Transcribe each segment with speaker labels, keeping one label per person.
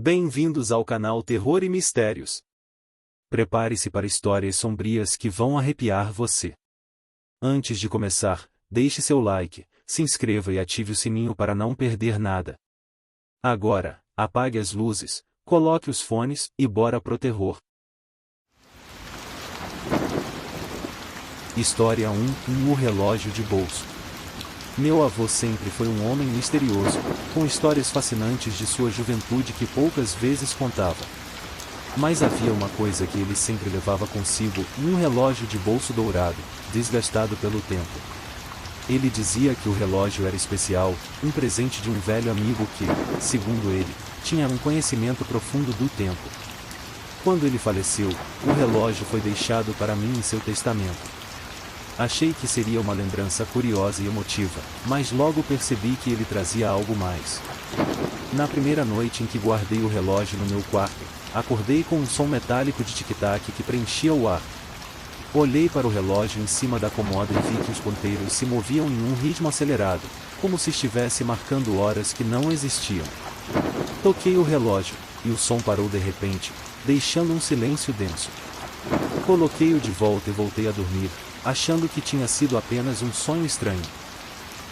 Speaker 1: Bem-vindos ao canal Terror e Mistérios. Prepare-se para histórias sombrias que vão arrepiar você. Antes de começar, deixe seu like, se inscreva e ative o sininho para não perder nada. Agora, apague as luzes, coloque os fones e bora pro terror. História 1: O relógio de bolso. Meu avô sempre foi um homem misterioso, com histórias fascinantes de sua juventude que poucas vezes contava. Mas havia uma coisa que ele sempre levava consigo: um relógio de bolso dourado, desgastado pelo tempo. Ele dizia que o relógio era especial, um presente de um velho amigo que, segundo ele, tinha um conhecimento profundo do tempo. Quando ele faleceu, o relógio foi deixado para mim em seu testamento. Achei que seria uma lembrança curiosa e emotiva, mas logo percebi que ele trazia algo mais. Na primeira noite em que guardei o relógio no meu quarto, acordei com um som metálico de tic-tac que preenchia o ar. Olhei para o relógio em cima da cômoda e vi que os ponteiros se moviam em um ritmo acelerado, como se estivesse marcando horas que não existiam. Toquei o relógio, e o som parou de repente, deixando um silêncio denso. Coloquei-o de volta e voltei a dormir, achando que tinha sido apenas um sonho estranho.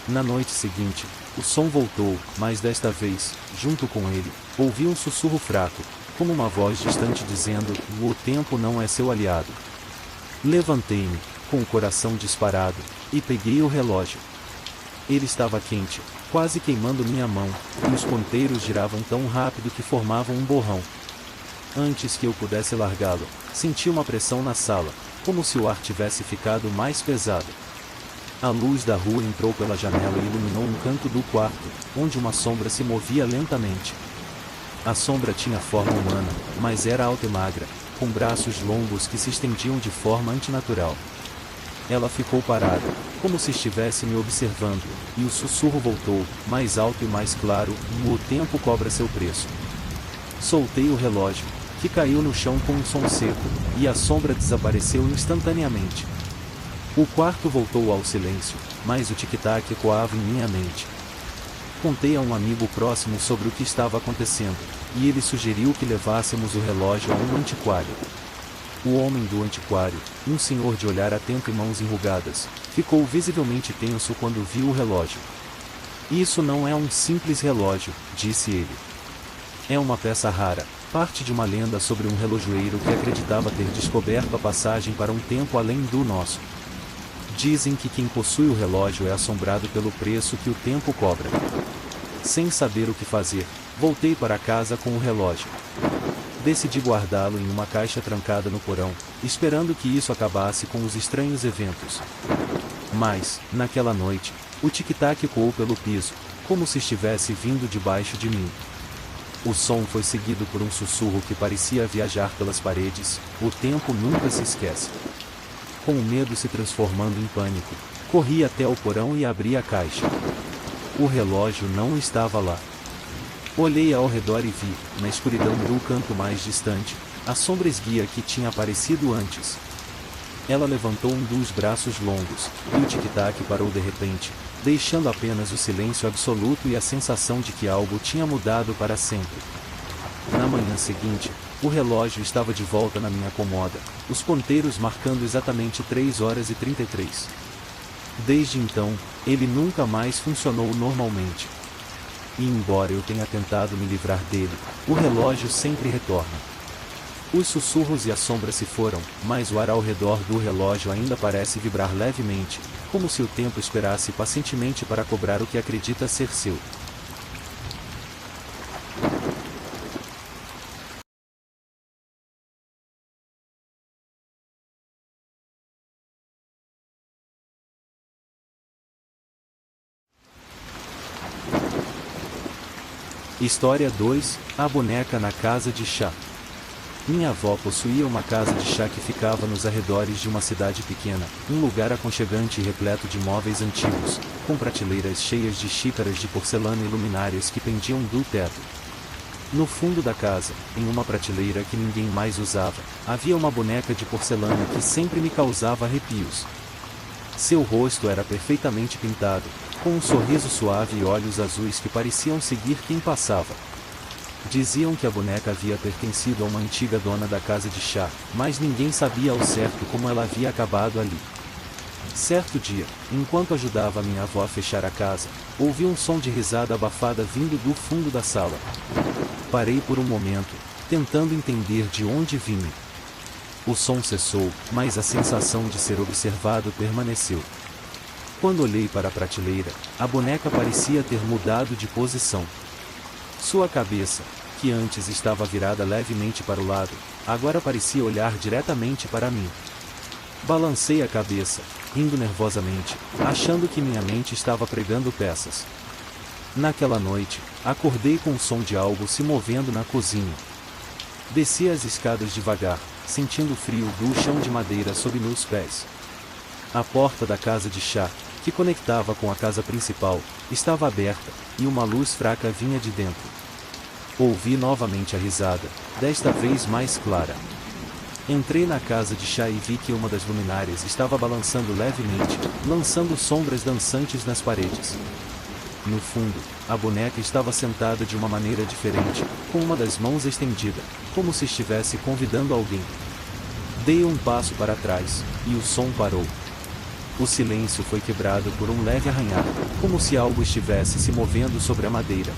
Speaker 1: Na noite seguinte, o som voltou, mas desta vez, junto com ele, ouvi um sussurro fraco, como uma voz distante dizendo: "O tempo não é seu aliado." Levantei-me, com o coração disparado, e peguei o relógio. Ele estava quente, quase queimando minha mão, e os ponteiros giravam tão rápido que formavam um borrão. Antes que eu pudesse largá-lo, senti uma pressão na sala, como se o ar tivesse ficado mais pesado. A luz da rua entrou pela janela e iluminou um canto do quarto, onde uma sombra se movia lentamente. A sombra tinha forma humana, mas era alta e magra, com braços longos que se estendiam de forma antinatural. Ela ficou parada, como se estivesse me observando, e o sussurro voltou, mais alto e mais claro: "O tempo cobra seu preço." Soltei o relógio, que caiu no chão com um som seco, e a sombra desapareceu instantaneamente. O quarto voltou ao silêncio, mas o tic-tac ecoava em minha mente. Contei a um amigo próximo sobre o que estava acontecendo, e ele sugeriu que levássemos o relógio a um antiquário. O homem do antiquário, um senhor de olhar atento e mãos enrugadas, ficou visivelmente tenso quando viu o relógio. "Isso não é um simples relógio", disse ele. "É uma peça rara, parte de uma lenda sobre um relojoeiro que acreditava ter descoberto a passagem para um tempo além do nosso. Dizem que quem possui o relógio é assombrado pelo preço que o tempo cobra." Sem saber o que fazer, voltei para casa com o relógio. Decidi guardá-lo em uma caixa trancada no porão, esperando que isso acabasse com os estranhos eventos. Mas, naquela noite, o tic-tac ecoou pelo piso, como se estivesse vindo debaixo de mim. O som foi seguido por um sussurro que parecia viajar pelas paredes: "O tempo nunca se esquece." Com o medo se transformando em pânico, corri até o porão e abri a caixa. O relógio não estava lá. Olhei ao redor e vi, na escuridão do canto mais distante, a sombra esguia que tinha aparecido antes. Ela levantou um dos braços longos, e o tic-tac parou de repente, deixando apenas o silêncio absoluto e a sensação de que algo tinha mudado para sempre. Na manhã seguinte, o relógio estava de volta na minha cômoda, os ponteiros marcando exatamente 3h33. Desde então, ele nunca mais funcionou normalmente. E embora eu tenha tentado me livrar dele, o relógio sempre retorna. Os sussurros e a sombra se foram, mas o ar ao redor do relógio ainda parece vibrar levemente, como se o tempo esperasse pacientemente para cobrar o que acredita ser seu. História 2: A boneca na casa de chá. Minha avó possuía uma casa de chá que ficava nos arredores de uma cidade pequena, um lugar aconchegante e repleto de móveis antigos, com prateleiras cheias de xícaras de porcelana e luminárias que pendiam do teto. No fundo da casa, em uma prateleira que ninguém mais usava, havia uma boneca de porcelana que sempre me causava arrepios. Seu rosto era perfeitamente pintado, com um sorriso suave e olhos azuis que pareciam seguir quem passava. Diziam que a boneca havia pertencido a uma antiga dona da casa de chá, mas ninguém sabia ao certo como ela havia acabado ali. Certo dia, enquanto ajudava minha avó a fechar a casa, ouvi um som de risada abafada vindo do fundo da sala. Parei por um momento, tentando entender de onde vinha. O som cessou, mas a sensação de ser observado permaneceu. Quando olhei para a prateleira, a boneca parecia ter mudado de posição. Sua cabeça, que antes estava virada levemente para o lado, agora parecia olhar diretamente para mim. Balancei a cabeça, rindo nervosamente, achando que minha mente estava pregando peças. Naquela noite, acordei com o som de algo se movendo na cozinha. Desci as escadas devagar, sentindo o frio do chão de madeira sob meus pés. A porta da casa de chá, que conectava com a casa principal, estava aberta, e uma luz fraca vinha de dentro. Ouvi novamente a risada, desta vez mais clara. Entrei na casa de chá e vi que uma das luminárias estava balançando levemente, lançando sombras dançantes nas paredes. No fundo, a boneca estava sentada de uma maneira diferente, com uma das mãos estendida, como se estivesse convidando alguém. Dei um passo para trás, e o som parou. O silêncio foi quebrado por um leve arranhar, como se algo estivesse se movendo sobre a madeira.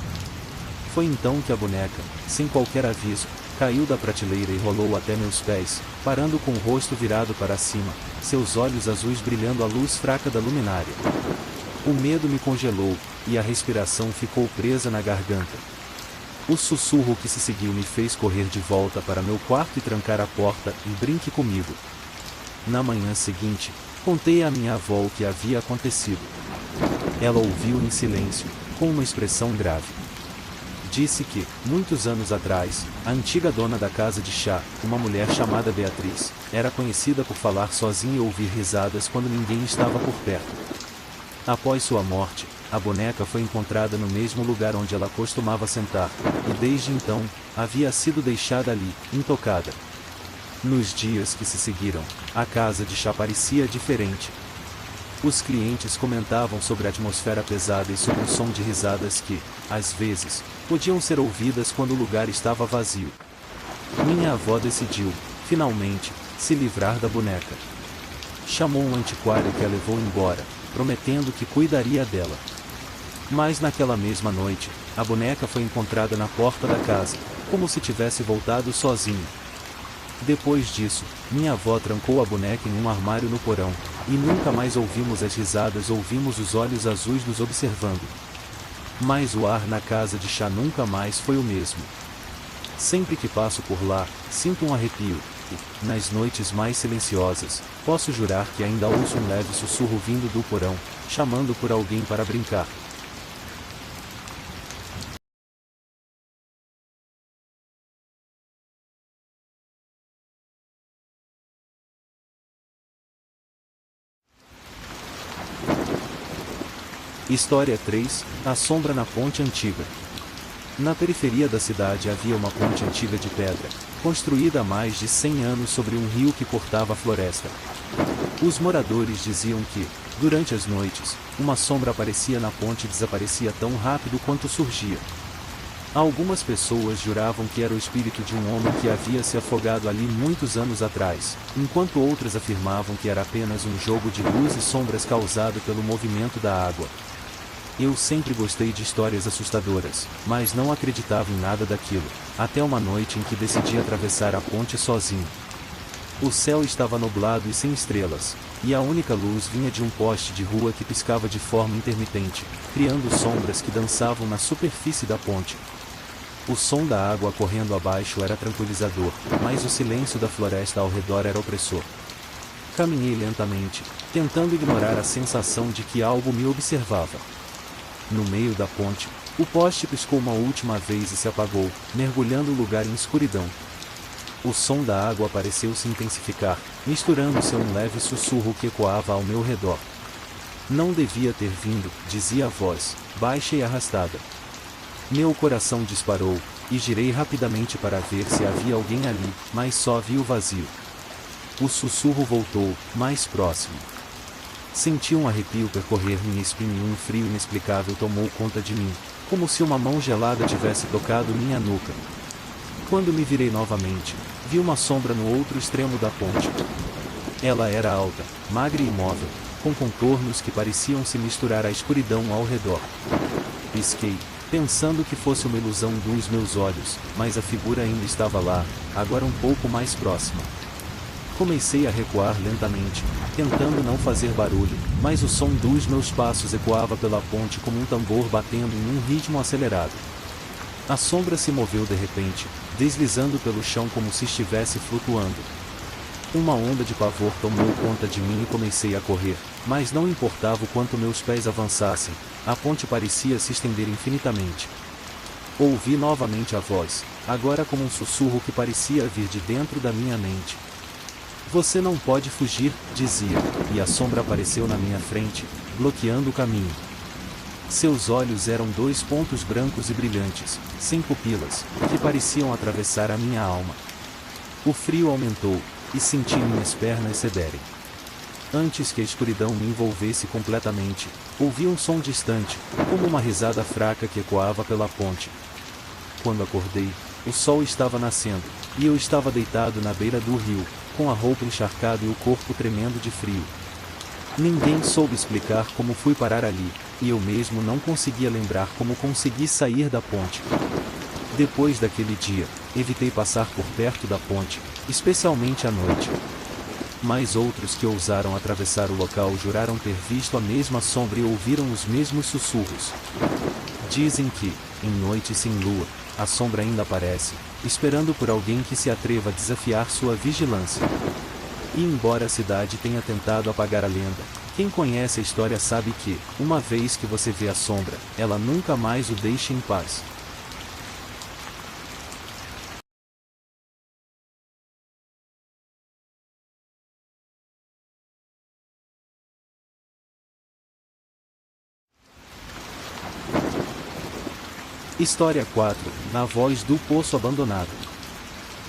Speaker 1: Foi então que a boneca, sem qualquer aviso, caiu da prateleira e rolou até meus pés, parando com o rosto virado para cima, seus olhos azuis brilhando à luz fraca da luminária. O medo me congelou, e a respiração ficou presa na garganta. O sussurro que se seguiu me fez correr de volta para meu quarto e trancar a porta e brinque comigo. Na manhã seguinte, contei à minha avó o que havia acontecido. Ela ouviu em silêncio, com uma expressão grave. Disse que, muitos anos atrás, a antiga dona da casa de chá, uma mulher chamada Beatriz, era conhecida por falar sozinha e ouvir risadas quando ninguém estava por perto. Após sua morte, a boneca foi encontrada no mesmo lugar onde ela costumava sentar, e desde então, havia sido deixada ali, intocada. Nos dias que se seguiram, a casa de chá parecia diferente. Os clientes comentavam sobre a atmosfera pesada e sobre o som de risadas que, às vezes, podiam ser ouvidas quando o lugar estava vazio. Minha avó decidiu, finalmente, se livrar da boneca. Chamou um antiquário que a levou embora, prometendo que cuidaria dela. Mas naquela mesma noite, a boneca foi encontrada na porta da casa, como se tivesse voltado sozinha. Depois disso, minha avó trancou a boneca em um armário no porão, e nunca mais ouvimos as risadas ou vimos os olhos azuis nos observando. Mas o ar na casa de chá nunca mais foi o mesmo. Sempre que passo por lá, sinto um arrepio, e, nas noites mais silenciosas, posso jurar que ainda ouço um leve sussurro vindo do porão, chamando por alguém para brincar. História 3, A Sombra na Ponte Antiga. Na periferia da cidade havia uma ponte antiga de pedra, construída há mais de 100 anos sobre um rio que cortava a floresta. Os moradores diziam que, durante as noites, uma sombra aparecia na ponte e desaparecia tão rápido quanto surgia. Algumas pessoas juravam que era o espírito de um homem que havia se afogado ali muitos anos atrás, enquanto outras afirmavam que era apenas um jogo de luz e sombras causado pelo movimento da água. Eu sempre gostei de histórias assustadoras, mas não acreditava em nada daquilo, até uma noite em que decidi atravessar a ponte sozinho. O céu estava nublado e sem estrelas, e a única luz vinha de um poste de rua que piscava de forma intermitente, criando sombras que dançavam na superfície da ponte. O som da água correndo abaixo era tranquilizador, mas o silêncio da floresta ao redor era opressor. Caminhei lentamente, tentando ignorar a sensação de que algo me observava. No meio da ponte, o poste piscou uma última vez e se apagou, mergulhando o lugar em escuridão. O som da água pareceu se intensificar, misturando-se a um leve sussurro que ecoava ao meu redor. Não devia ter vindo, dizia a voz, baixa e arrastada. Meu coração disparou, e girei rapidamente para ver se havia alguém ali, mas só vi o vazio. O sussurro voltou, mais próximo. Senti um arrepio percorrer minha espinha e um frio inexplicável tomou conta de mim. como se uma mão gelada tivesse tocado minha nuca. Quando me virei novamente, vi uma sombra no outro extremo da ponte. Ela era alta, magra e imóvel, com contornos que pareciam se misturar à escuridão ao redor. Pisquei, pensando que fosse uma ilusão dos meus olhos, mas a figura ainda estava lá, agora um pouco mais próxima. Comecei a recuar lentamente, tentando não fazer barulho, mas o som dos meus passos ecoava pela ponte como um tambor batendo em um ritmo acelerado. A sombra se moveu de repente, deslizando pelo chão como se estivesse flutuando. Uma onda de pavor tomou conta de mim e comecei a correr, mas não importava o quanto meus pés avançassem, a ponte parecia se estender infinitamente. Ouvi novamente a voz, agora como um sussurro que parecia vir de dentro da minha mente. Você não pode fugir, dizia, e a sombra apareceu na minha frente, bloqueando o caminho. Seus olhos eram dois pontos brancos e brilhantes, sem pupilas, que pareciam atravessar a minha alma. O frio aumentou, e senti minhas pernas cederem. Antes que a escuridão me envolvesse completamente, ouvi um som distante, como uma risada fraca que ecoava pela ponte. Quando acordei, o sol estava nascendo, e eu estava deitado na beira do rio, com a roupa encharcada e o corpo tremendo de frio. Ninguém soube explicar como fui parar ali, e eu mesmo não conseguia lembrar como consegui sair da ponte. Depois daquele dia, evitei passar por perto da ponte, especialmente à noite. Mas outros que ousaram atravessar o local juraram ter visto a mesma sombra e ouviram os mesmos sussurros. Dizem que, em noites sem lua, a sombra ainda aparece, esperando por alguém que se atreva a desafiar sua vigilância. E embora a cidade tenha tentado apagar a lenda, quem conhece a história sabe que, uma vez que você vê a sombra, ela nunca mais o deixa em paz. História 4, Na Voz do Poço Abandonado.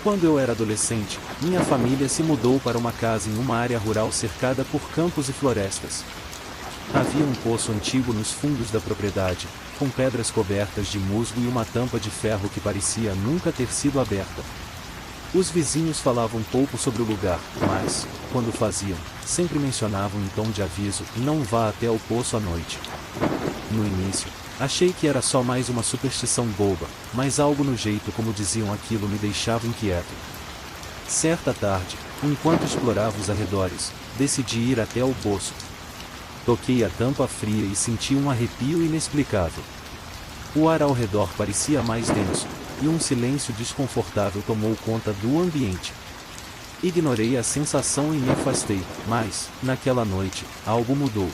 Speaker 1: Quando eu era adolescente, minha família se mudou para uma casa em uma área rural cercada por campos e florestas. Havia um poço antigo nos fundos da propriedade, com pedras cobertas de musgo e uma tampa de ferro que parecia nunca ter sido aberta. Os vizinhos falavam pouco sobre o lugar, mas, quando faziam, sempre mencionavam em tom de aviso: não vá até o poço à noite. No início, achei que era só mais uma superstição boba, mas algo no jeito como diziam aquilo me deixava inquieto. Certa tarde, enquanto explorava os arredores, decidi ir até o poço. Toquei a tampa fria e senti um arrepio inexplicável. O ar ao redor parecia mais denso, e um silêncio desconfortável tomou conta do ambiente. Ignorei a sensação e me afastei, mas, naquela noite, algo mudou.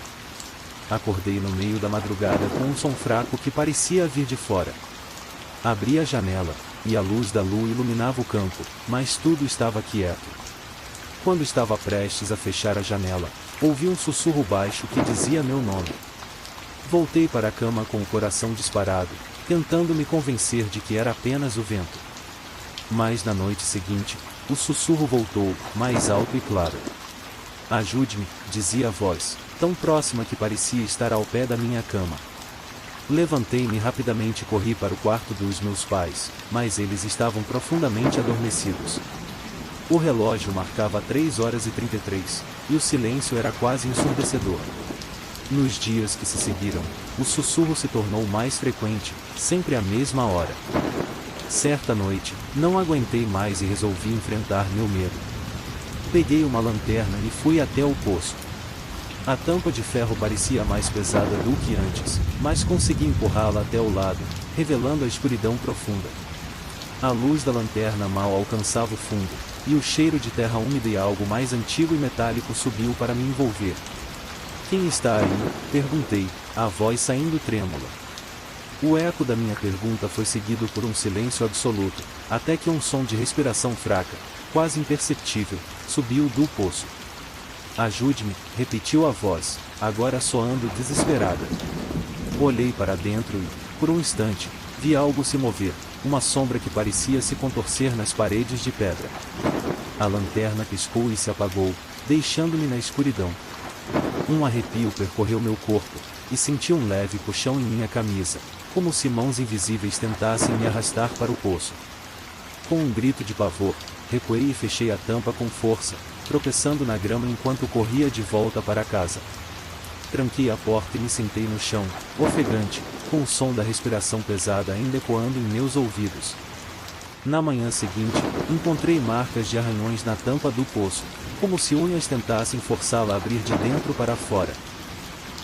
Speaker 1: Acordei no meio da madrugada com um som fraco que parecia vir de fora. Abri a janela, e a luz da lua iluminava o campo, mas tudo estava quieto. Quando estava prestes a fechar a janela, ouvi um sussurro baixo que dizia meu nome. Voltei para a cama com o coração disparado, tentando me convencer de que era apenas o vento. Mas na noite seguinte, o sussurro voltou, mais alto e claro. Ajude-me, dizia a voz, tão próxima que parecia estar ao pé da minha cama. Levantei-me rapidamente e corri para o quarto dos meus pais, mas eles estavam profundamente adormecidos. O relógio marcava 3h33, e o silêncio era quase ensurdecedor. Nos dias que se seguiram, o sussurro se tornou mais frequente, sempre à mesma hora. Certa noite, não aguentei mais e resolvi enfrentar meu medo. Peguei uma lanterna e fui até o poço. A tampa de ferro parecia mais pesada do que antes, mas consegui empurrá-la até o lado, revelando a escuridão profunda. A luz da lanterna mal alcançava o fundo, e o cheiro de terra úmida e algo mais antigo e metálico subiu para me envolver. Quem está aí? Perguntei, a voz saindo trêmula. O eco da minha pergunta foi seguido por um silêncio absoluto, até que um som de respiração fraca, quase imperceptível, subiu do poço. Ajude-me, repetiu a voz, agora soando desesperada. Olhei para dentro e, por um instante, vi algo se mover, uma sombra que parecia se contorcer nas paredes de pedra. A lanterna piscou e se apagou, deixando-me na escuridão. Um arrepio percorreu meu corpo, e senti um leve puxão em minha camisa, como se mãos invisíveis tentassem me arrastar para o poço. Com um grito de pavor, recuei e fechei a tampa com força, tropeçando na grama enquanto corria de volta para casa. Tranquei a porta e me sentei no chão, ofegante, com o som da respiração pesada ainda ecoando em meus ouvidos. Na manhã seguinte, encontrei marcas de arranhões na tampa do poço, como se unhas tentassem forçá-la a abrir de dentro para fora.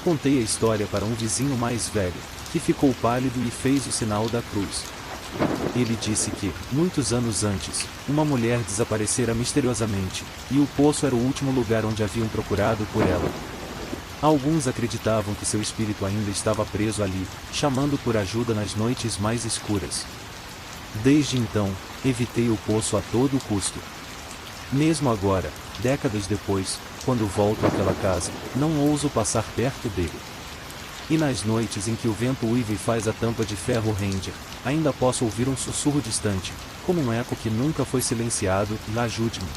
Speaker 1: Contei a história para um vizinho mais velho, que ficou pálido e fez o sinal da cruz. Ele disse que, muitos anos antes, uma mulher desaparecera misteriosamente, e o poço era o último lugar onde haviam procurado por ela. Alguns acreditavam que seu espírito ainda estava preso ali, chamando por ajuda nas noites mais escuras. Desde então, evitei o poço a todo custo. Mesmo agora, décadas depois, quando volto àquela casa, não ouso passar perto dele. E nas noites em que o vento uiva e faz a tampa de ferro render, ainda posso ouvir um sussurro distante, como um eco que nunca foi silenciado, e ajude-me.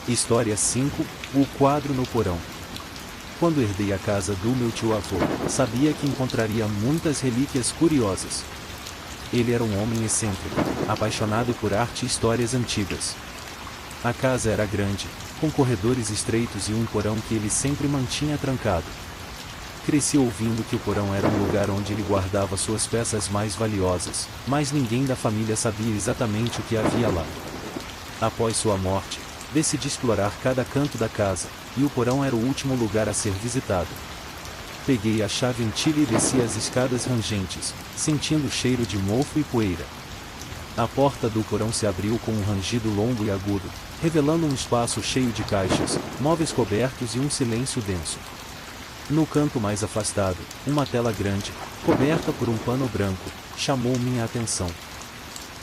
Speaker 1: História 5, o quadro no porão. Quando herdei a casa do meu tio-avô, sabia que encontraria muitas relíquias curiosas. Ele era um homem excêntrico, apaixonado por arte e histórias antigas. A casa era grande, com corredores estreitos e um porão que ele sempre mantinha trancado. Cresci ouvindo que o porão era um lugar onde ele guardava suas peças mais valiosas, mas ninguém da família sabia exatamente o que havia lá. Após sua morte, decidi explorar cada canto da casa, e o porão era o último lugar a ser visitado. Peguei a chave antiga e desci as escadas rangentes, sentindo o cheiro de mofo e poeira. A porta do porão se abriu com um rangido longo e agudo, revelando um espaço cheio de caixas, móveis cobertos e um silêncio denso. No canto mais afastado, uma tela grande, coberta por um pano branco, chamou minha atenção.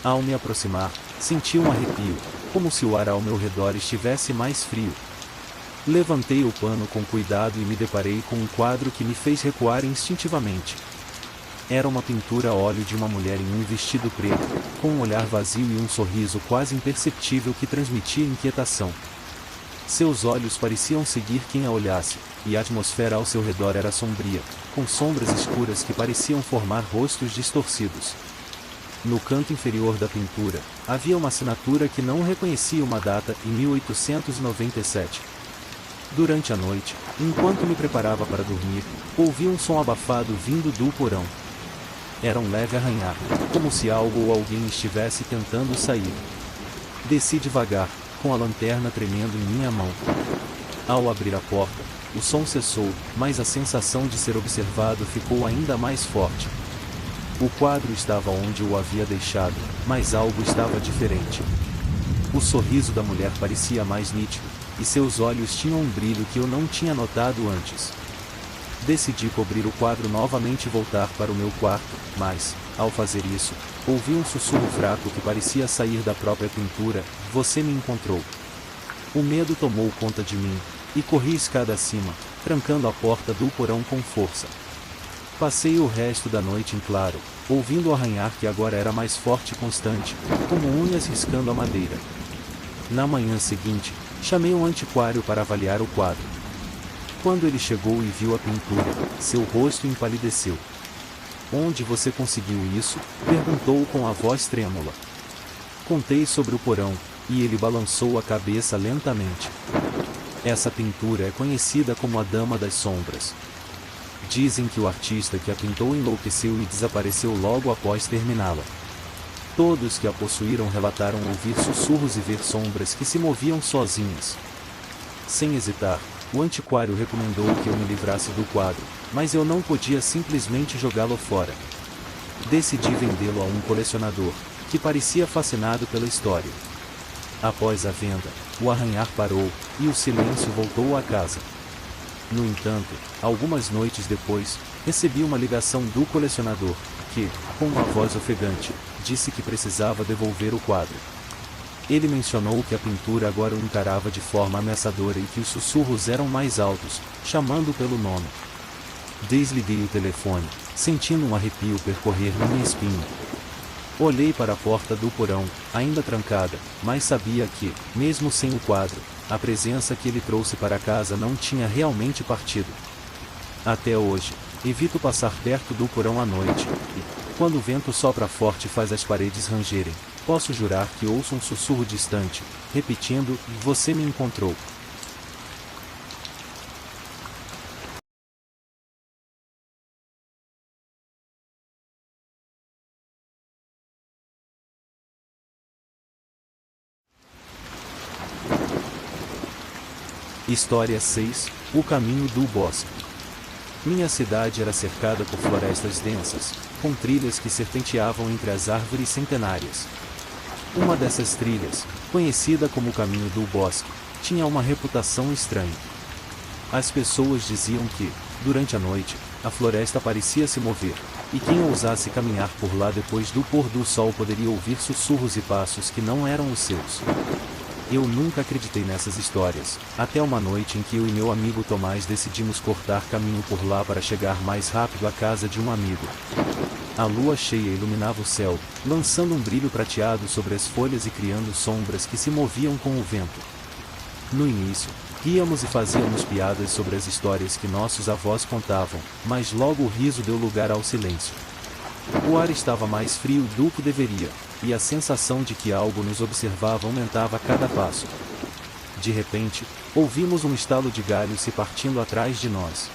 Speaker 1: Ao me aproximar, senti um arrepio, como se o ar ao meu redor estivesse mais frio. Levantei o pano com cuidado e me deparei com um quadro que me fez recuar instintivamente. Era uma pintura a óleo de uma mulher em um vestido preto, com um olhar vazio e um sorriso quase imperceptível que transmitia inquietação. Seus olhos pareciam seguir quem a olhasse, e a atmosfera ao seu redor era sombria, com sombras escuras que pareciam formar rostos distorcidos. No canto inferior da pintura, havia uma assinatura que não reconhecia uma data em 1897. Durante a noite, enquanto me preparava para dormir, ouvi um som abafado vindo do porão. Era um leve arranhar, como se algo ou alguém estivesse tentando sair. Desci devagar, com a lanterna tremendo em minha mão. Ao abrir a porta, o som cessou, mas a sensação de ser observado ficou ainda mais forte. O quadro estava onde o havia deixado, mas algo estava diferente. O sorriso da mulher parecia mais nítido, e seus olhos tinham um brilho que eu não tinha notado antes. Decidi cobrir o quadro novamente e voltar para o meu quarto, mas, ao fazer isso, ouvi um sussurro fraco que parecia sair da própria pintura: "Você me encontrou." O medo tomou conta de mim, e corri escada acima, trancando a porta do porão com força. Passei o resto da noite em claro, ouvindo o arranhar que agora era mais forte e constante, como unhas riscando a madeira. Na manhã seguinte, chamei um antiquário para avaliar o quadro. Quando ele chegou e viu a pintura, seu rosto empalideceu. "Onde você conseguiu isso?" perguntou com a voz trêmula. Contei sobre o porão, e ele balançou a cabeça lentamente. "Essa pintura é conhecida como a Dama das Sombras. Dizem que o artista que a pintou enlouqueceu e desapareceu logo após terminá-la. Todos que a possuíram relataram ouvir sussurros e ver sombras que se moviam sozinhas." Sem hesitar, o antiquário recomendou que eu me livrasse do quadro, mas eu não podia simplesmente jogá-lo fora. Decidi vendê-lo a um colecionador, que parecia fascinado pela história. Após a venda, o arranhar parou, e o silêncio voltou à casa. No entanto, algumas noites depois, recebi uma ligação do colecionador, que, com uma voz ofegante, disse que precisava devolver o quadro. Ele mencionou que a pintura agora o encarava de forma ameaçadora e que os sussurros eram mais altos, chamando pelo nome. Desliguei o telefone, sentindo um arrepio percorrer minha espinha. Olhei para a porta do porão, ainda trancada, mas sabia que, mesmo sem o quadro, a presença que ele trouxe para casa não tinha realmente partido. Até hoje, evito passar perto do porão à noite, e, quando o vento sopra forte e faz as paredes rangerem, posso jurar que ouço um sussurro distante, repetindo: "Você me encontrou." História 6: O caminho do bosque. Minha cidade era cercada por florestas densas, com trilhas que serpenteavam entre as árvores centenárias. Uma dessas trilhas, conhecida como o caminho do bosque, tinha uma reputação estranha. As pessoas diziam que, durante a noite, a floresta parecia se mover, e quem ousasse caminhar por lá depois do pôr do sol poderia ouvir sussurros e passos que não eram os seus. Eu nunca acreditei nessas histórias, até uma noite em que eu e meu amigo Tomás decidimos cortar caminho por lá para chegar mais rápido à casa de um amigo. A lua cheia iluminava o céu, lançando um brilho prateado sobre as folhas e criando sombras que se moviam com o vento. No início, ríamos e fazíamos piadas sobre as histórias que nossos avós contavam, mas logo o riso deu lugar ao silêncio. O ar estava mais frio do que deveria, e a sensação de que algo nos observava aumentava a cada passo. De repente, ouvimos um estalo de galhos se partindo atrás de nós.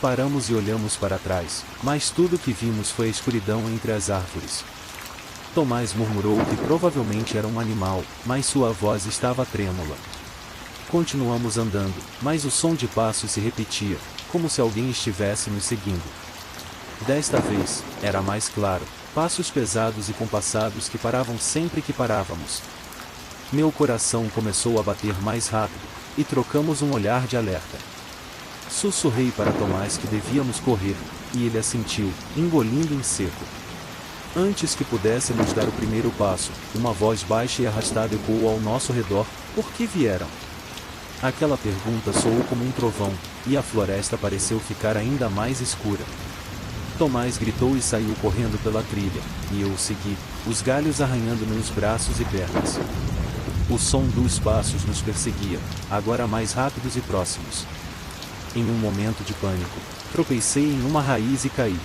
Speaker 1: Paramos e olhamos para trás, mas tudo que vimos foi a escuridão entre as árvores. Tomás murmurou que provavelmente era um animal, mas sua voz estava trêmula. Continuamos andando, mas o som de passos se repetia, como se alguém estivesse nos seguindo. Desta vez, era mais claro, passos pesados e compassados que paravam sempre que parávamos. Meu coração começou a bater mais rápido, e trocamos um olhar de alerta. Sussurrei para Tomás que devíamos correr, e ele assentiu, engolindo em seco. Antes que pudéssemos dar o primeiro passo, uma voz baixa e arrastada ecoou ao nosso redor: "Por que vieram?" Aquela pergunta soou como um trovão, e a floresta pareceu ficar ainda mais escura. Tomás gritou e saiu correndo pela trilha, e eu o segui, os galhos arranhando meus braços e pernas. O som dos passos nos perseguia, agora mais rápidos e próximos. Em um momento de pânico, tropecei em uma raiz e caí.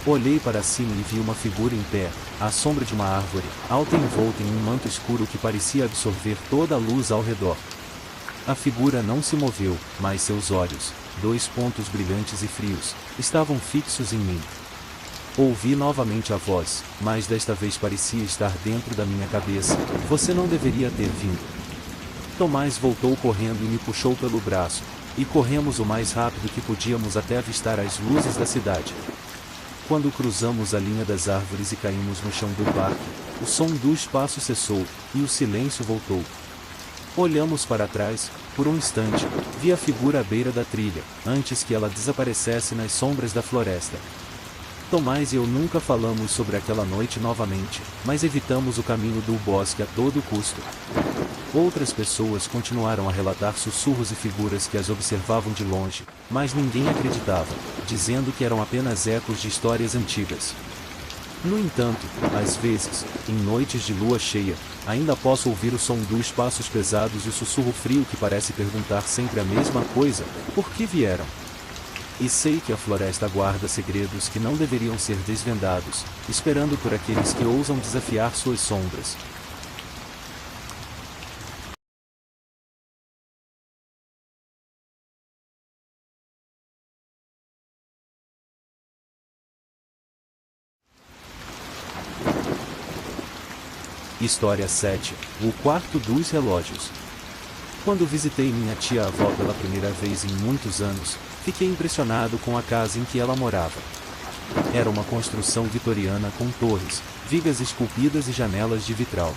Speaker 1: Olhei para cima e vi uma figura em pé, à sombra de uma árvore, alta e envolta em um manto escuro que parecia absorver toda a luz ao redor. A figura não se moveu, mas seus olhos, 2 pontos brilhantes e frios, estavam fixos em mim. Ouvi novamente a voz, mas desta vez parecia estar dentro da minha cabeça: "Você não deveria ter vindo." Tomás voltou correndo e me puxou pelo braço, e corremos o mais rápido que podíamos até avistar as luzes da cidade. Quando cruzamos a linha das árvores e caímos no chão do parque, o som dos passos cessou, e o silêncio voltou. Olhamos para trás, por um instante, vi a figura à beira da trilha, antes que ela desaparecesse nas sombras da floresta. Tomás e eu nunca falamos sobre aquela noite novamente, mas evitamos o caminho do bosque a todo custo. Outras pessoas continuaram a relatar sussurros e figuras que as observavam de longe, mas ninguém acreditava, dizendo que eram apenas ecos de histórias antigas. No entanto, às vezes, em noites de lua cheia, ainda posso ouvir o som dos passos pesados e o sussurro frio que parece perguntar sempre a mesma coisa: "Por que vieram?" E sei que a floresta guarda segredos que não deveriam ser desvendados, esperando por aqueles que ousam desafiar suas sombras. História 7: O quarto dos relógios. Quando visitei minha tia-avó pela primeira vez em muitos anos, fiquei impressionado com a casa em que ela morava. Era uma construção vitoriana com torres, vigas esculpidas e janelas de vitral.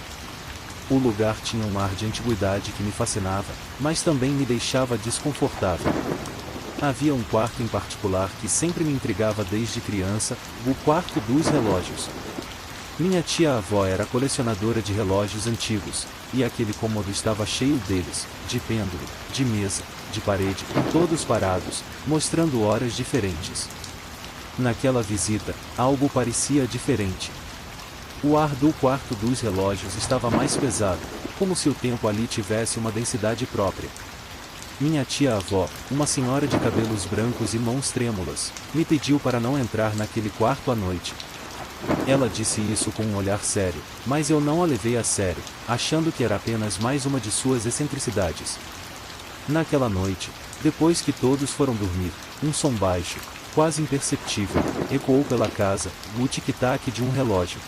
Speaker 1: O lugar tinha um ar de antiguidade que me fascinava, mas também me deixava desconfortável. Havia um quarto em particular que sempre me intrigava desde criança: o quarto dos relógios. Minha tia-avó era colecionadora de relógios antigos, e aquele cômodo estava cheio deles, de pêndulo, de mesa, de parede, todos parados, mostrando horas diferentes. Naquela visita, algo parecia diferente. O ar do quarto dos relógios estava mais pesado, como se o tempo ali tivesse uma densidade própria. Minha tia-avó, uma senhora de cabelos brancos e mãos trêmulas, me pediu para não entrar naquele quarto à noite. Ela disse isso com um olhar sério, mas eu não a levei a sério, achando que era apenas mais uma de suas excentricidades. Naquela noite, depois que todos foram dormir, um som baixo, quase imperceptível, ecoou pela casa, o tic-tac de um relógio.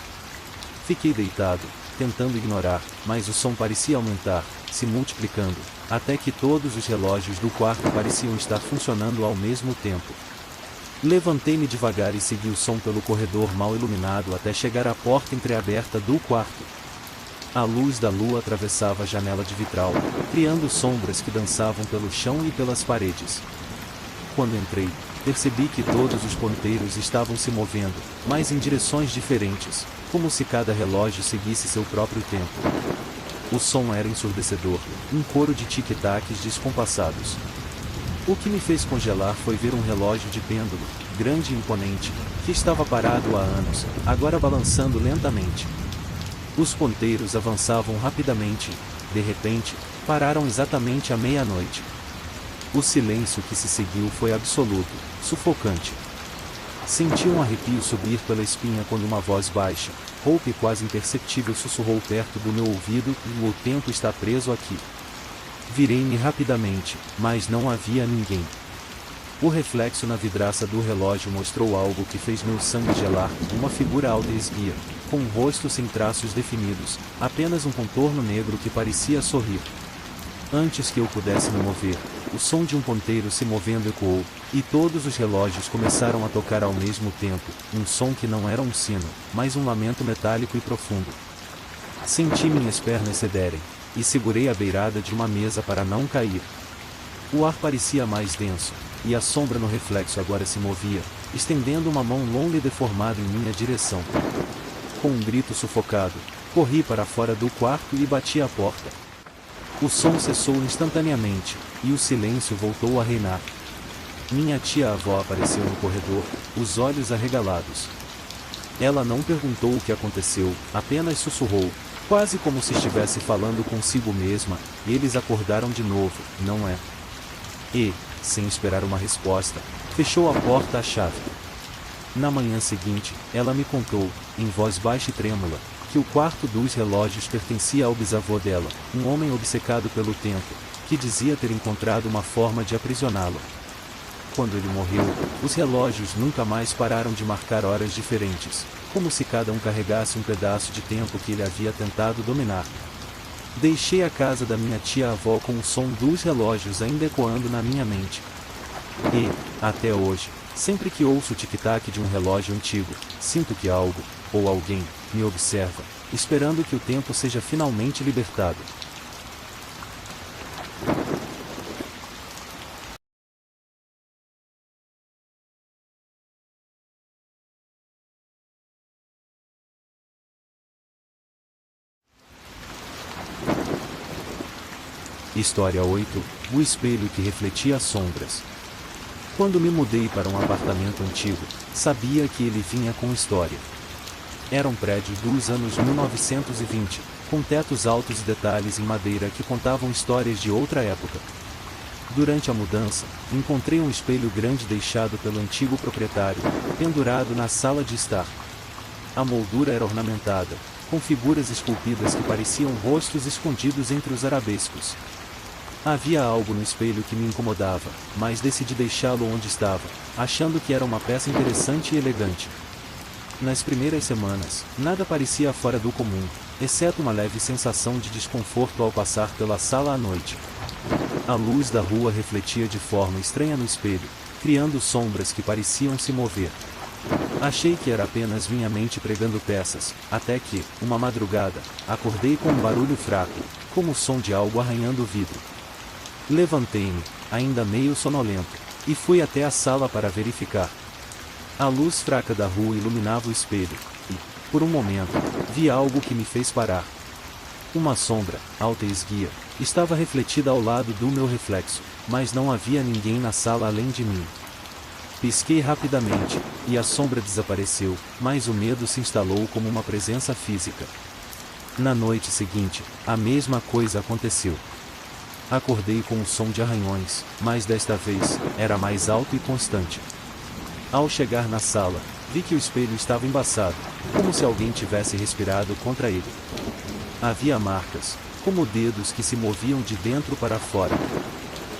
Speaker 1: Fiquei deitado, tentando ignorar, mas o som parecia aumentar, se multiplicando, até que todos os relógios do quarto pareciam estar funcionando ao mesmo tempo. Levantei-me devagar e segui o som pelo corredor mal iluminado até chegar à porta entreaberta do quarto. A luz da lua atravessava a janela de vitral, criando sombras que dançavam pelo chão e pelas paredes. Quando entrei, percebi que todos os ponteiros estavam se movendo, mas em direções diferentes, como se cada relógio seguisse seu próprio tempo. O som era ensurdecedor, um coro de tic-tacs descompassados. O que me fez congelar foi ver um relógio de pêndulo, grande e imponente, que estava parado há anos, agora balançando lentamente. Os ponteiros avançavam rapidamente e, de repente, pararam exatamente à meia-noite. O silêncio que se seguiu foi absoluto, sufocante. Senti um arrepio subir pela espinha quando uma voz baixa, rouca e quase imperceptível sussurrou perto do meu ouvido: "O tempo está preso aqui." Virei-me rapidamente, mas não havia ninguém. O reflexo na vidraça do relógio mostrou algo que fez meu sangue gelar, uma figura alta e esguia, com um rosto sem traços definidos, apenas um contorno negro que parecia sorrir. Antes que eu pudesse me mover, o som de um ponteiro se movendo ecoou, e todos os relógios começaram a tocar ao mesmo tempo, um som que não era um sino, mas um lamento metálico e profundo. Senti minhas pernas cederem, e segurei a beirada de uma mesa para não cair. O ar parecia mais denso, e a sombra no reflexo agora se movia, estendendo uma mão longa e deformada em minha direção. Com um grito sufocado, corri para fora do quarto e bati à porta. O som cessou instantaneamente, e o silêncio voltou a reinar. Minha tia-avó apareceu no corredor, os olhos arregalados. Ela não perguntou o que aconteceu, apenas sussurrou, quase como se estivesse falando consigo mesma: "Eles acordaram de novo, não é?" E, sem esperar uma resposta, fechou a porta à chave. Na manhã seguinte, ela me contou, em voz baixa e trêmula, que o quarto dos relógios pertencia ao bisavô dela, um homem obcecado pelo tempo, que dizia ter encontrado uma forma de aprisioná-lo. Quando ele morreu, os relógios nunca mais pararam de marcar horas diferentes, como se cada um carregasse um pedaço de tempo que ele havia tentado dominar. Deixei a casa da minha tia-avó com o som dos relógios ainda ecoando na minha mente. E, até hoje, sempre que ouço o tic-tac de um relógio antigo, sinto que algo, ou alguém, me observa, esperando que o tempo seja finalmente libertado. História 8: O espelho que refletia as sombras. Quando me mudei para um apartamento antigo, sabia que ele vinha com história. Era um prédio dos anos 1920, com tetos altos e detalhes em madeira que contavam histórias de outra época. Durante a mudança, encontrei um espelho grande deixado pelo antigo proprietário, pendurado na sala de estar. A moldura era ornamentada, com figuras esculpidas que pareciam rostos escondidos entre os arabescos. Havia algo no espelho que me incomodava, mas decidi deixá-lo onde estava, achando que era uma peça interessante e elegante. Nas primeiras semanas, nada parecia fora do comum, exceto uma leve sensação de desconforto ao passar pela sala à noite. A luz da rua refletia de forma estranha no espelho, criando sombras que pareciam se mover. Achei que era apenas minha mente pregando peças, até que, uma madrugada, acordei com um barulho fraco, como o som de algo arranhando o vidro. Levantei-me, ainda meio sonolento, e fui até a sala para verificar. A luz fraca da rua iluminava o espelho, e, por um momento, vi algo que me fez parar. Uma sombra, alta e esguia, estava refletida ao lado do meu reflexo, mas não havia ninguém na sala além de mim. Pisquei rapidamente, e a sombra desapareceu, mas o medo se instalou como uma presença física. Na noite seguinte, a mesma coisa aconteceu. Acordei com um som de arranhões, mas desta vez, era mais alto e constante. Ao chegar na sala, vi que o espelho estava embaçado, como se alguém tivesse respirado contra ele. Havia marcas, como dedos que se moviam de dentro para fora.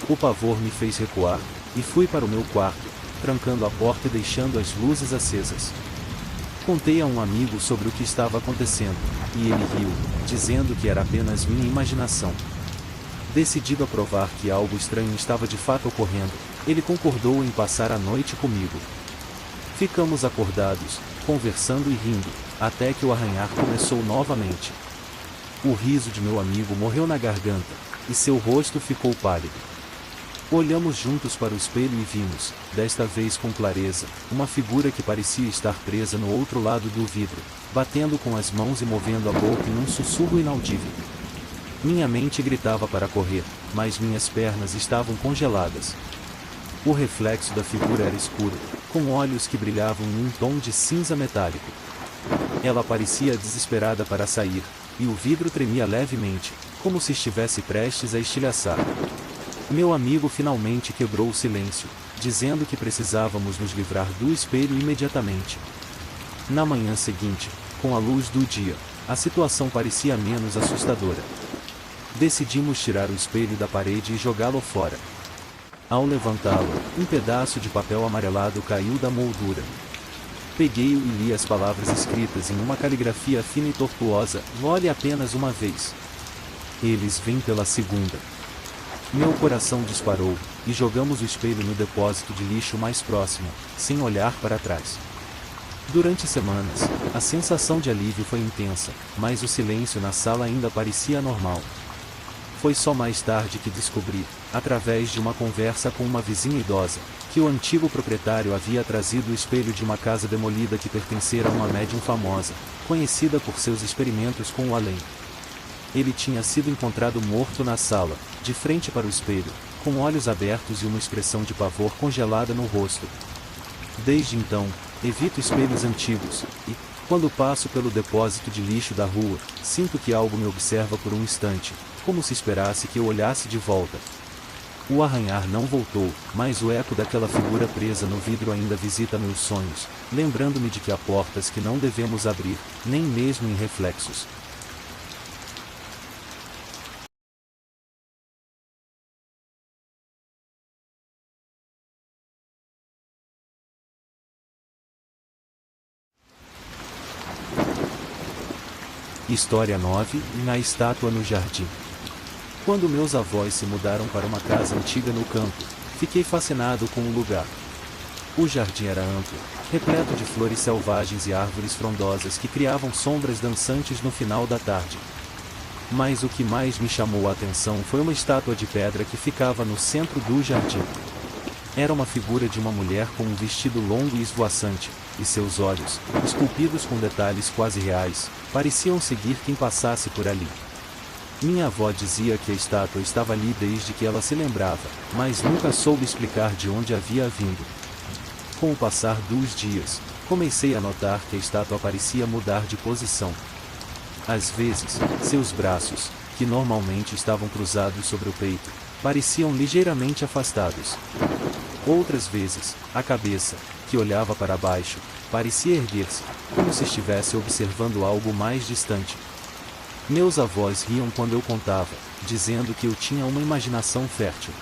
Speaker 1: O pavor me fez recuar, e fui para o meu quarto, trancando a porta e deixando as luzes acesas. Contei a um amigo sobre o que estava acontecendo, e ele riu, dizendo que era apenas minha imaginação. Decidido a provar que algo estranho estava de fato ocorrendo, ele concordou em passar a noite comigo. Ficamos acordados, conversando e rindo, até que o arranhar começou novamente. O riso de meu amigo morreu na garganta, e seu rosto ficou pálido. Olhamos juntos para o espelho e vimos, desta vez com clareza, uma figura que parecia estar presa no outro lado do vidro, batendo com as mãos e movendo a boca em um sussurro inaudível. Minha mente gritava para correr, mas minhas pernas estavam congeladas. O reflexo da figura era escuro, com olhos que brilhavam em um tom de cinza metálico. Ela parecia desesperada para sair, e o vidro tremia levemente, como se estivesse prestes a estilhaçar. Meu amigo finalmente quebrou o silêncio, dizendo que precisávamos nos livrar do espelho imediatamente. Na manhã seguinte, com a luz do dia, a situação parecia menos assustadora. Decidimos tirar o espelho da parede e jogá-lo fora. Ao levantá-lo, um pedaço de papel amarelado caiu da moldura. Peguei-o e li as palavras escritas em uma caligrafia fina e tortuosa: "Olhe apenas uma vez. Eles vêm pela segunda." Meu coração disparou, e jogamos o espelho no depósito de lixo mais próximo, sem olhar para trás. Durante semanas, a sensação de alívio foi intensa, mas o silêncio na sala ainda parecia normal. Foi só mais tarde que descobri, através de uma conversa com uma vizinha idosa, que o antigo proprietário havia trazido o espelho de uma casa demolida que pertencera a uma médium famosa, conhecida por seus experimentos com o além. Ele tinha sido encontrado morto na sala, de frente para o espelho, com olhos abertos e uma expressão de pavor congelada no rosto. Desde então, evito espelhos antigos, e, quando passo pelo depósito de lixo da rua, sinto que algo me observa por um instante, como se esperasse que eu olhasse de volta. O arranhar não voltou, mas o eco daquela figura presa no vidro ainda visita meus sonhos, lembrando-me de que há portas que não devemos abrir, nem mesmo em reflexos. História 9, na estátua no jardim. Quando meus avós se mudaram para uma casa antiga no campo, fiquei fascinado com o lugar. O jardim era amplo, repleto de flores selvagens e árvores frondosas que criavam sombras dançantes no final da tarde. Mas o que mais me chamou a atenção foi uma estátua de pedra que ficava no centro do jardim. Era uma figura de uma mulher com um vestido longo e esvoaçante, e seus olhos, esculpidos com detalhes quase reais, pareciam seguir quem passasse por ali. Minha avó dizia que a estátua estava ali desde que ela se lembrava, mas nunca soube explicar de onde havia vindo. Com o passar dos dias, comecei a notar que a estátua parecia mudar de posição. Às vezes, seus braços, que normalmente estavam cruzados sobre o peito, pareciam ligeiramente afastados. Outras vezes, a cabeça, que olhava para baixo, parecia erguer-se, como se estivesse observando algo mais distante. Meus avós riam quando eu contava, dizendo que eu tinha uma imaginação fértil.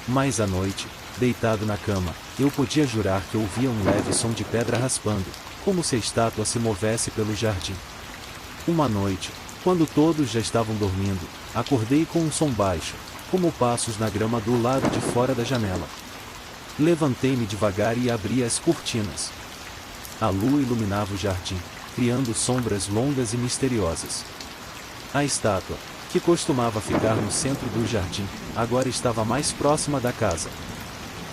Speaker 1: Mas à noite, deitado na cama, eu podia jurar que ouvia um leve som de pedra raspando, como se a estátua se movesse pelo jardim. Uma noite, quando todos já estavam dormindo, acordei com um som baixo, como passos na grama do lado de fora da janela. Levantei-me devagar e abri as cortinas. A lua iluminava o jardim, criando sombras longas e misteriosas. A estátua, que costumava ficar no centro do jardim, agora estava mais próxima da casa.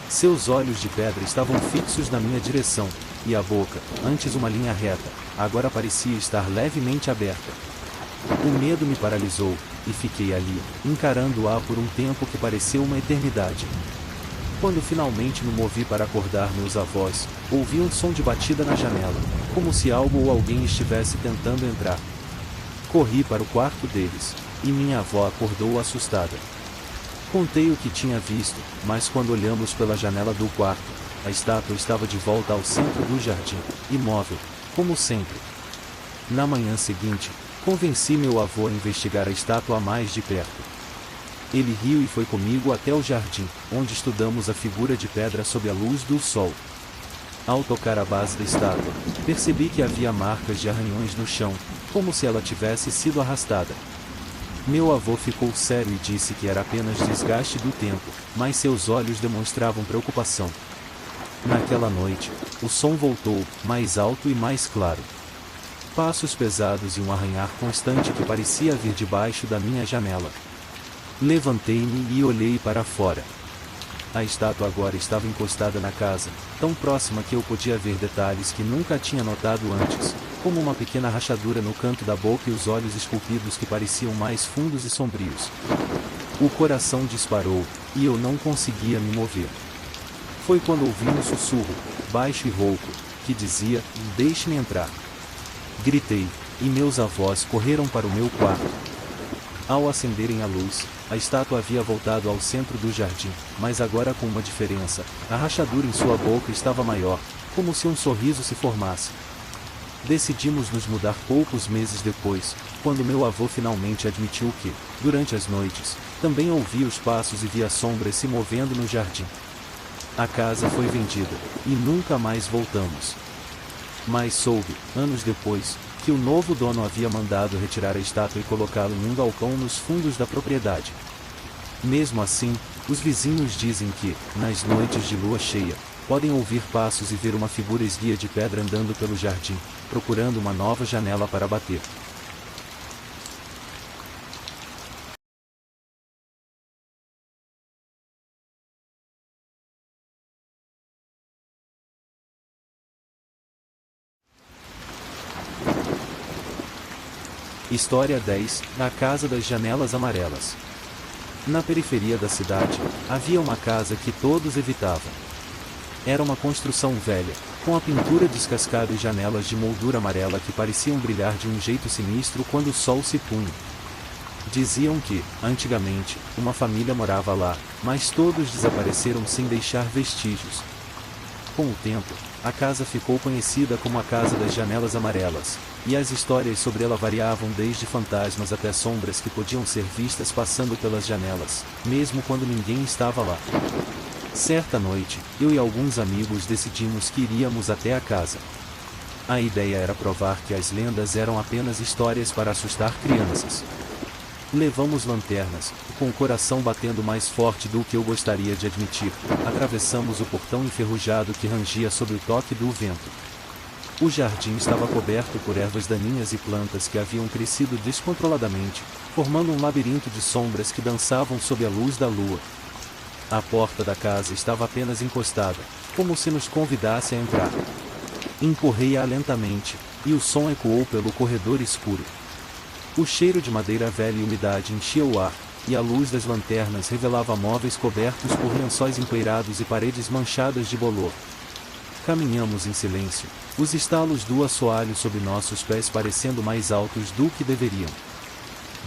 Speaker 1: Seus olhos de pedra estavam fixos na minha direção, e a boca, antes uma linha reta, agora parecia estar levemente aberta. O medo me paralisou, e fiquei ali, encarando-a por um tempo que pareceu uma eternidade. Quando finalmente me movi para acordar meus avós, ouvi um som de batida na janela, como se algo ou alguém estivesse tentando entrar. Corri para o quarto deles, e minha avó acordou assustada. Contei o que tinha visto, mas quando olhamos pela janela do quarto, a estátua estava de volta ao centro do jardim, imóvel, como sempre. Na manhã seguinte, convenci meu avô a investigar a estátua mais de perto. Ele riu e foi comigo até o jardim, onde estudamos a figura de pedra sob a luz do sol. Ao tocar a base da estátua, percebi que havia marcas de arranhões no chão, como se ela tivesse sido arrastada. Meu avô ficou sério e disse que era apenas desgaste do tempo, mas seus olhos demonstravam preocupação. Naquela noite, o som voltou, mais alto e mais claro. Passos pesados e um arranhar constante que parecia vir debaixo da minha janela. Levantei-me e olhei para fora. A estátua agora estava encostada na casa, tão próxima que eu podia ver detalhes que nunca tinha notado antes, como uma pequena rachadura no canto da boca e os olhos esculpidos que pareciam mais fundos e sombrios. O coração disparou, e eu não conseguia me mover. Foi quando ouvi um sussurro, baixo e rouco, que dizia: "Deixe-me entrar." Gritei, e meus avós correram para o meu quarto. Ao acenderem a luz, a estátua havia voltado ao centro do jardim, mas agora com uma diferença: a rachadura em sua boca estava maior, como se um sorriso se formasse. Decidimos nos mudar poucos meses depois, quando meu avô finalmente admitiu que, durante as noites, também ouvia os passos e via sombras se movendo no jardim. A casa foi vendida, e nunca mais voltamos. Mas soube, anos depois, que o novo dono havia mandado retirar a estátua e colocá-la em um galpão nos fundos da propriedade. Mesmo assim, os vizinhos dizem que, nas noites de lua cheia, podem ouvir passos e ver uma figura esguia de pedra andando pelo jardim, procurando uma nova janela para bater. História 10, A Casa das Janelas Amarelas. Na periferia da cidade, havia uma casa que todos evitavam. Era uma construção velha, com a pintura descascada e janelas de moldura amarela que pareciam brilhar de um jeito sinistro quando o sol se punha. Diziam que, antigamente, uma família morava lá, mas todos desapareceram sem deixar vestígios. Com o tempo, a casa ficou conhecida como a Casa das Janelas Amarelas, e as histórias sobre ela variavam desde fantasmas até sombras que podiam ser vistas passando pelas janelas, mesmo quando ninguém estava lá. Certa noite, eu e alguns amigos decidimos que iríamos até a casa. A ideia era provar que as lendas eram apenas histórias para assustar crianças. Levamos lanternas, com o coração batendo mais forte do que eu gostaria de admitir, atravessamos o portão enferrujado que rangia sob o toque do vento. O jardim estava coberto por ervas daninhas e plantas que haviam crescido descontroladamente, formando um labirinto de sombras que dançavam sob a luz da lua. A porta da casa estava apenas encostada, como se nos convidasse a entrar. Empurrei-a lentamente, e o som ecoou pelo corredor escuro. O cheiro de madeira velha e umidade enchia o ar, e a luz das lanternas revelava móveis cobertos por lençóis empoeirados e paredes manchadas de bolor. Caminhamos em silêncio, os estalos do assoalho sob nossos pés parecendo mais altos do que deveriam.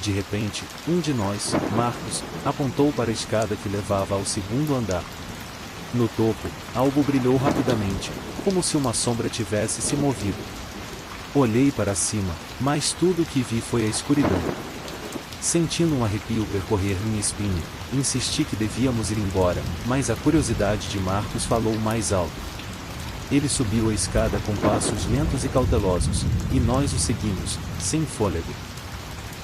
Speaker 1: De repente, um de nós, Marcos, apontou para a escada que levava ao segundo andar. No topo, algo brilhou rapidamente, como se uma sombra tivesse se movido. Olhei para cima, mas tudo o que vi foi a escuridão. Sentindo um arrepio percorrer minha espinha, insisti que devíamos ir embora, mas a curiosidade de Marcos falou mais alto. Ele subiu a escada com passos lentos e cautelosos, e nós o seguimos, sem fôlego.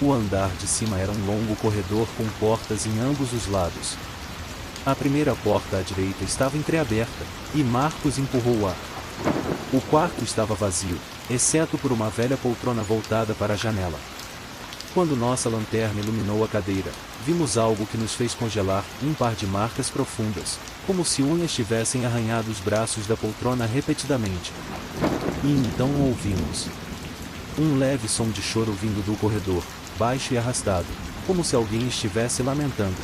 Speaker 1: O andar de cima era um longo corredor com portas em ambos os lados. A primeira porta à direita estava entreaberta, e Marcos empurrou-a. O quarto estava vazio, exceto por uma velha poltrona voltada para a janela. Quando nossa lanterna iluminou a cadeira, vimos algo que nos fez congelar, um par de marcas profundas, como se unhas tivessem arranhado os braços da poltrona repetidamente. E então ouvimos um leve som de choro vindo do corredor, baixo e arrastado, como se alguém estivesse lamentando.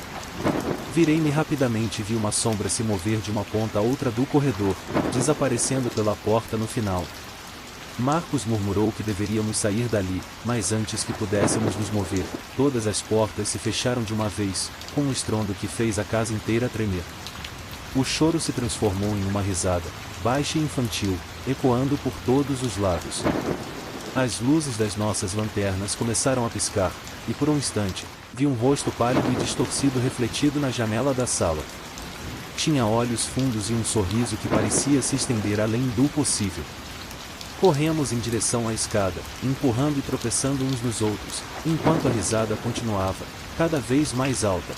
Speaker 1: Virei-me rapidamente e vi uma sombra se mover de uma ponta a outra do corredor, desaparecendo pela porta no final. Marcos murmurou que deveríamos sair dali, mas antes que pudéssemos nos mover, todas as portas se fecharam de uma vez, com um estrondo que fez a casa inteira tremer. O choro se transformou em uma risada, baixa e infantil, ecoando por todos os lados. As luzes das nossas lanternas começaram a piscar, e por um instante, vi um rosto pálido e distorcido refletido na janela da sala. Tinha olhos fundos e um sorriso que parecia se estender além do possível. Corremos em direção à escada, empurrando e tropeçando uns nos outros, enquanto a risada continuava, cada vez mais alta.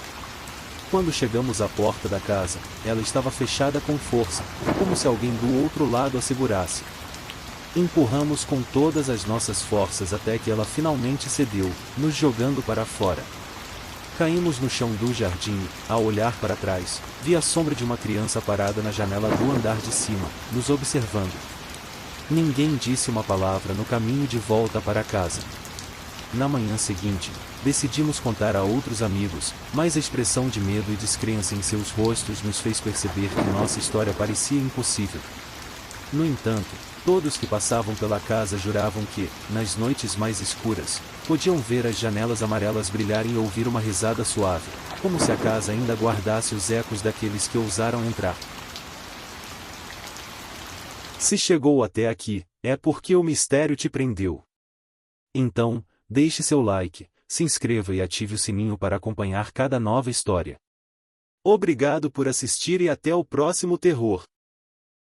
Speaker 1: Quando chegamos à porta da casa, ela estava fechada com força, como se alguém do outro lado a segurasse. Empurramos com todas as nossas forças até que ela finalmente cedeu, nos jogando para fora. Caímos no chão do jardim e, ao olhar para trás, vi a sombra de uma criança parada na janela do andar de cima, nos observando. Ninguém disse uma palavra no caminho de volta para casa. Na manhã seguinte, decidimos contar a outros amigos, mas a expressão de medo e descrença em seus rostos nos fez perceber que nossa história parecia impossível. No entanto, todos que passavam pela casa juravam que, nas noites mais escuras, podiam ver as janelas amarelas brilharem e ouvir uma risada suave, como se a casa ainda guardasse os ecos daqueles que ousaram entrar. Se chegou até aqui, é porque o mistério te prendeu. Então, deixe seu like, se inscreva e ative o sininho para acompanhar cada nova história. Obrigado por assistir e até o próximo terror.